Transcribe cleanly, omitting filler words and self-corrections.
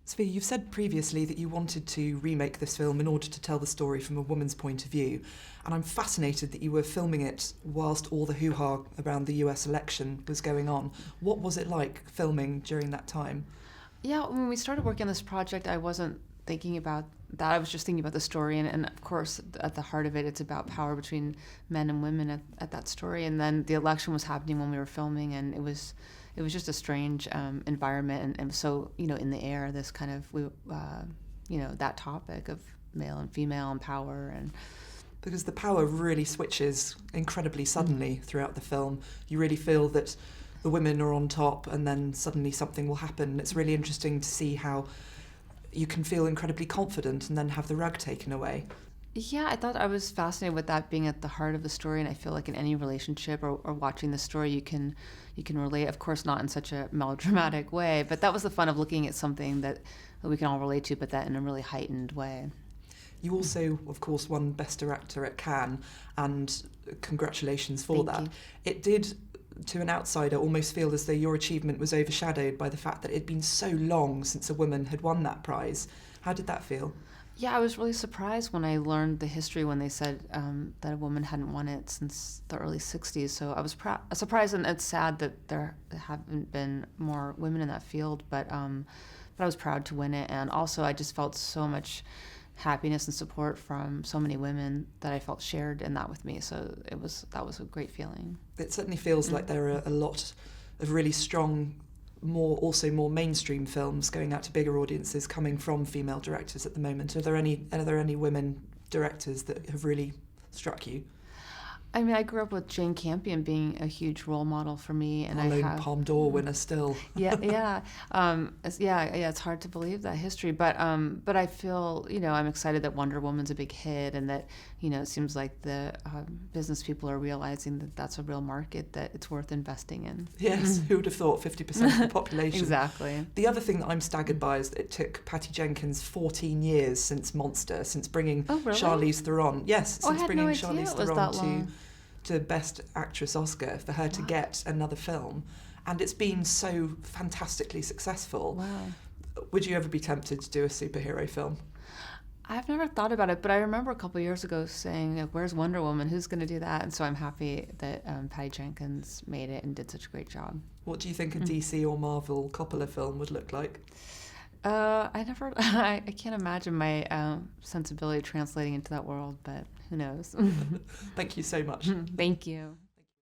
Sophia, you've said previously that you wanted to remake this film in order to tell the story from a woman's point of view, and I'm fascinated that you were filming it whilst all the hoo-ha around the US election was going on. What was it like filming during that time? Yeah, when we started working on this project, I wasn't thinking about that. I was just thinking about the story, and of course, at the heart of it, it's about power between men and women at that story. And then the election was happening when we were filming, and it was just a strange environment, and so in the air, this kind of that topic of male and female and power, and because the power really switches incredibly suddenly throughout the film. You really feel that the women are on top, and then suddenly something will happen. It's really interesting to see how you can feel incredibly confident and then have the rug taken away. Yeah, I thought I was fascinated with that being at the heart of the story, and I feel like in any relationship or watching the story, you can relate. Of course, not in such a melodramatic way, but that was the fun of looking at something that we can all relate to, but that in a really heightened way. You also, of course, won Best Director at Cannes, and congratulations for that. Thank you. It did, to an outsider, almost feel as though your achievement was overshadowed by the fact that it had been so long since a woman had won that prize. How did that feel? Yeah, I was really surprised when I learned the history when they said that a woman hadn't won it since the early 60s. So I was surprised, and it's sad that there haven't been more women in that field, but I was proud to win it. And also I just felt so much happiness and support from so many women that I felt shared in that with me. So that was a great feeling. It certainly feels like there are a lot of really strong, more mainstream films going out to bigger audiences coming from female directors at the moment. Are there any women directors that have really struck you? I mean, I grew up with Jane Campion being a huge role model for me, and Palme d'Or winner still. Yeah. It's hard to believe that history, but I feel I'm excited that Wonder Woman's a big hit, and that it seems like the business people are realizing that that's a real market that it's worth investing in. Yes, who would have thought 50% of the population? Exactly. The other thing that I'm staggered by is that it took Patty Jenkins 14 years since Monster, since bringing Charlize Theron. Yes, since bringing Charlize Theron to Best Actress Oscar for her to get another film, and it's been so fantastically successful. Wow. Would you ever be tempted to do a superhero film? I've never thought about it, but I remember a couple of years ago saying, where's Wonder Woman? Who's going to do that? And so I'm happy that Patty Jenkins made it and did such a great job. What do you think a DC or Marvel Coppola film would look like? I can't imagine my sensibility translating into that world, but who knows? Thank you so much. Thank you.